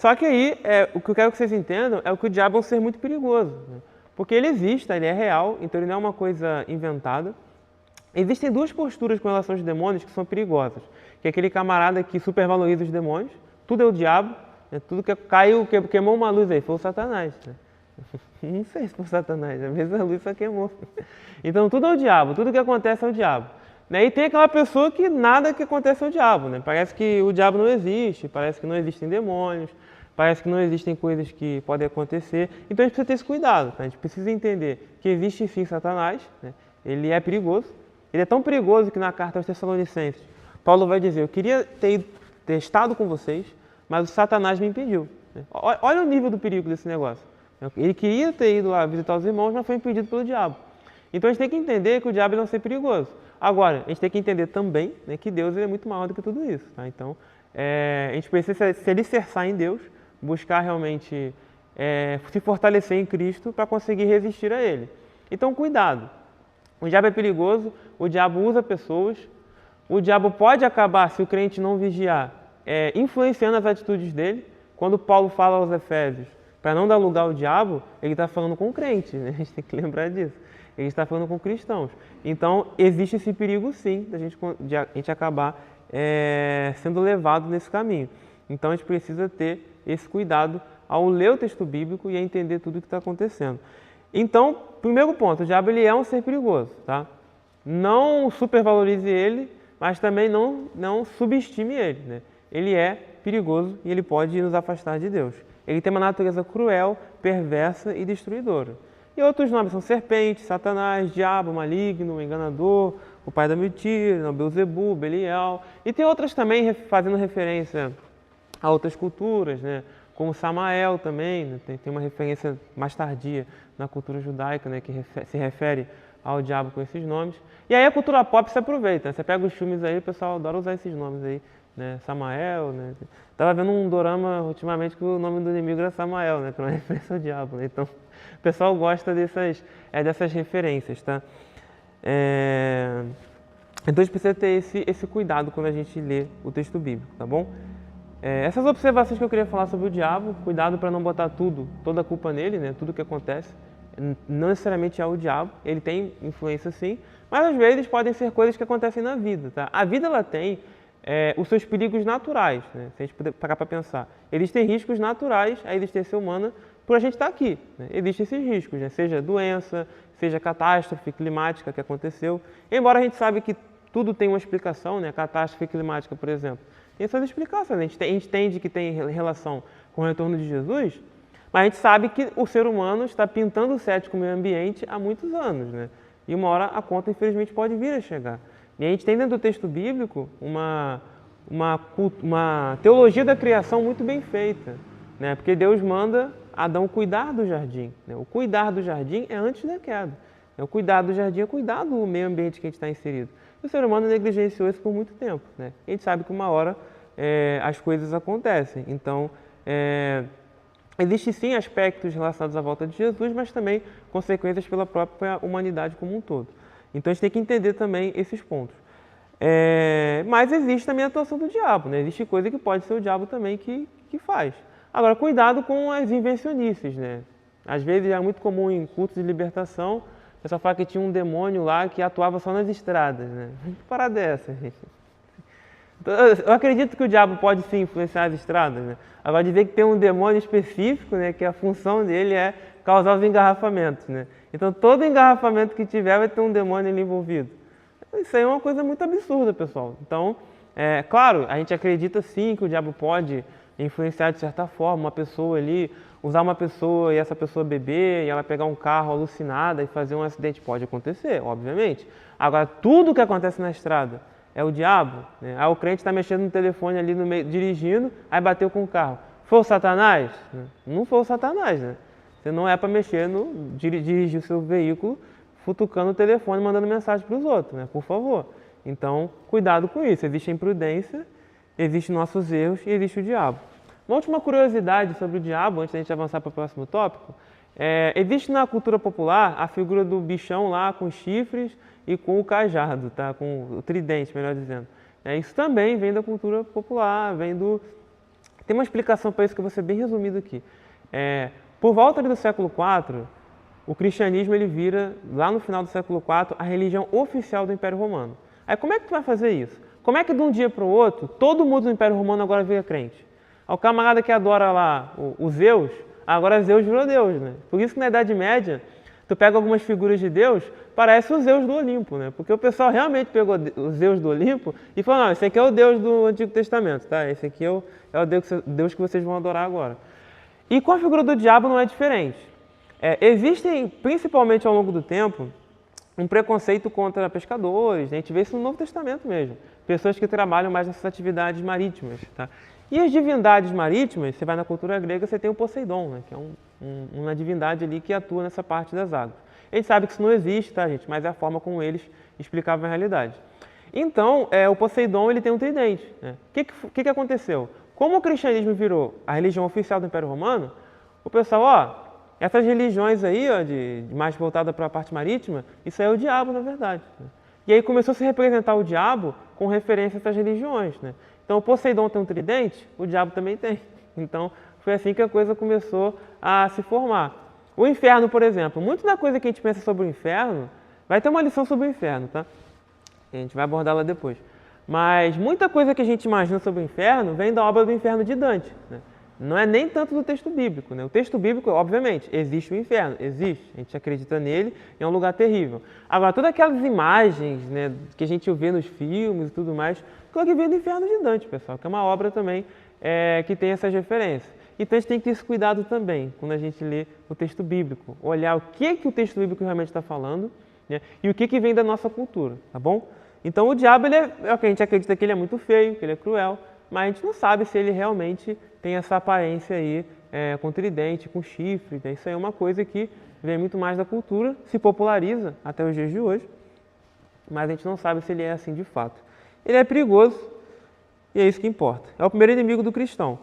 Só que aí, o que eu quero que vocês entendam é que o diabo é um ser muito perigoso, né? Porque ele existe, ele é real, então ele não é uma coisa inventada. Existem duas posturas com relação aos demônios que são perigosas. Que é aquele camarada que supervaloriza os demônios, tudo é o diabo, né? Tudo que caiu, queimou uma luz aí, foi o Satanás, né? Não sei se foi o Satanás, às vezes a luz só queimou. Então tudo é o diabo, tudo que acontece é o diabo. Né? E tem aquela pessoa que nada que acontece é o diabo, né? Parece que o diabo não existe, parece que não existem demônios, parece que não existem coisas que podem acontecer. Então a gente precisa ter esse cuidado, tá? A gente precisa entender que existe sim Satanás, né? Ele é perigoso. Ele é tão perigoso que na carta aos Tessalonicenses, Paulo vai dizer, eu queria ter estado com vocês, mas o Satanás me impediu. Olha o nível do perigo desse negócio. Ele queria ter ido lá visitar os irmãos, mas foi impedido pelo diabo. Então a gente tem que entender que o diabo é um ser perigoso. Agora, a gente tem que entender também, né, que Deus é muito maior do que tudo isso. Tá? Então, a gente precisa se alicerçar em Deus, buscar realmente se fortalecer em Cristo para conseguir resistir a Ele. Então, cuidado. O diabo é perigoso, o diabo usa pessoas, o diabo pode acabar, se o crente não vigiar, influenciando as atitudes dele. Quando Paulo fala aos Efésios, para não dar lugar ao diabo, ele está falando com crentes, né? A gente tem que lembrar disso. Ele está falando com cristãos. Então, existe esse perigo, sim, de a gente acabar sendo levado nesse caminho. Então, a gente precisa ter esse cuidado ao ler o texto bíblico e a entender tudo o que está acontecendo. Então, primeiro ponto, o diabo ele é um ser perigoso, tá? Não supervalorize ele, mas também não subestime ele, né? Ele é perigoso e ele pode nos afastar de Deus. Ele tem uma natureza cruel, perversa e destruidora. E outros nomes são serpente, Satanás, diabo, maligno, enganador, o pai da mentira, Beelzebub, Belial. E tem outras também fazendo referência a outras culturas, né? Como Samael também, né? Tem uma referência mais tardia na cultura judaica, né? Que se refere ao diabo com esses nomes. E aí a cultura pop se aproveita, né? Você pega os filmes aí, o pessoal adora usar esses nomes aí, né? Samael, né? Tava vendo um dorama ultimamente que o nome do inimigo era Samael, né? Que é uma referência ao diabo, né? Então, o pessoal gosta dessas referências, tá? Então a gente precisa ter esse cuidado quando a gente lê o texto bíblico, tá bom? Essas observações que eu queria falar sobre o diabo, cuidado para não botar toda a culpa nele, né? Tudo que acontece, não necessariamente é o diabo, ele tem influência sim, mas às vezes podem ser coisas que acontecem na vida, tá? A vida ela tem os seus perigos naturais, né? Se a gente puder parar para pensar. Existem riscos naturais à existência humana por a gente estar aqui, né? Existem esses riscos, né? Seja doença, seja catástrofe climática que aconteceu. Embora a gente saiba que tudo tem uma explicação, né? A catástrofe climática, por exemplo, tem suas explicações. A gente entende que tem relação com o retorno de Jesus, mas a gente sabe que o ser humano está pintando o cético meio ambiente há muitos anos, né? E uma hora a conta, infelizmente, pode vir a chegar. E a gente tem dentro do texto bíblico uma teologia da criação muito bem feita, né? Porque Deus manda Adão cuidar do jardim, né? O cuidar do jardim é antes da queda. O cuidar do jardim é cuidar do meio ambiente que a gente está inserido. O ser humano negligenciou isso por muito tempo, né? A gente sabe que uma hora as coisas acontecem. Então, existem sim aspectos relacionados à volta de Jesus, mas também consequências pela própria humanidade como um todo. Então, a gente tem que entender também esses pontos. Mas existe também a atuação do diabo, né? Existe coisa que pode ser o diabo também que faz. Agora, cuidado com as invencionices, né? Às vezes é muito comum em cultos de libertação, o pessoal fala que tinha um demônio lá que atuava só nas estradas, né? Que parada é essa, gente? Eu acredito que o diabo pode sim influenciar as estradas, né? Agora, dizer que tem um demônio específico, né, que a função dele é causar os engarrafamentos, né? Então, todo engarrafamento que tiver vai ter um demônio ali envolvido. Isso aí é uma coisa muito absurda, pessoal. Então, claro, a gente acredita sim que o diabo pode influenciar de certa forma uma pessoa ali, usar uma pessoa e essa pessoa beber e ela pegar um carro alucinada e fazer um acidente. Pode acontecer, obviamente. Agora, tudo que acontece na estrada é o diabo, né? Aí o crente está mexendo no telefone ali no meio, dirigindo, aí bateu com o carro. Foi o Satanás? Não foi o Satanás, né? Você não é para mexer dirigir o seu veículo futucando o telefone, mandando mensagem para os outros, né? Por favor. Então, cuidado com isso. Existe a imprudência, existem nossos erros e existe o diabo. Uma última curiosidade sobre o diabo, antes da gente avançar para o próximo tópico, existe na cultura popular a figura do bichão lá com chifres e com o cajado, tá? Com o tridente, melhor dizendo. Isso também vem da cultura popular, vem Tem uma explicação para isso que eu vou ser bem resumido aqui. Por volta do século IV, o cristianismo ele vira, lá no final do século IV, a religião oficial do Império Romano. Aí como é que tu vai fazer isso? Como é que de um dia para o outro, todo mundo do Império Romano agora vira crente? O camarada que adora lá o Zeus, agora Zeus virou Deus, né? Por isso que na Idade Média, tu pega algumas figuras de Deus, parece o Zeus do Olimpo, né? Porque o pessoal realmente pegou o Zeus do Olimpo e falou, não, esse aqui é o Deus do Antigo Testamento, tá? Esse aqui é o Deus que vocês vão adorar agora. E com a figura do diabo não é diferente. Existem, principalmente ao longo do tempo, um preconceito contra pescadores, né? A gente vê isso no Novo Testamento mesmo. Pessoas que trabalham mais nessas atividades marítimas, tá? E as divindades marítimas, você vai na cultura grega, você tem o Poseidon, né? Que é uma divindade ali que atua nessa parte das águas. A gente sabe que isso não existe, tá, gente? Mas é a forma como eles explicavam a realidade. Então, o Poseidon ele tem um tridente, né? O que aconteceu? Como o cristianismo virou a religião oficial do Império Romano, o pessoal, essas religiões aí, de mais voltada para a parte marítima, isso aí é o diabo, na verdade. Né? E aí começou a se representar o diabo com referência a essas religiões, né? Então, o Poseidon tem um tridente, o diabo também tem. Então, foi assim que a coisa começou a se formar. O inferno, por exemplo, muita da coisa que a gente pensa sobre o inferno, vai ter uma lição sobre o inferno, tá? A gente vai abordá-la depois. Mas muita coisa que a gente imagina sobre o inferno vem da obra do Inferno de Dante, né? Não é nem tanto do texto bíblico, né? O texto bíblico, obviamente, existe o inferno, existe, a gente acredita nele, é um lugar terrível. Agora, todas aquelas imagens, né, que a gente vê nos filmes e tudo mais, aquilo que vem do Inferno de Dante, pessoal, que é uma obra também que tem essas referências. Então, a gente tem que ter esse cuidado também, quando a gente lê o texto bíblico, olhar o que o texto bíblico realmente está falando, né, e o que vem da nossa cultura, tá bom? Então, o diabo, é o que a gente acredita que ele é muito feio, que ele é cruel, mas a gente não sabe se ele realmente tem essa aparência aí, com tridente, com chifre, né? Isso aí é uma coisa que vem muito mais da cultura, se populariza até os dias de hoje, mas a gente não sabe se ele é assim de fato. Ele é perigoso e é isso que importa. É o primeiro inimigo do cristão.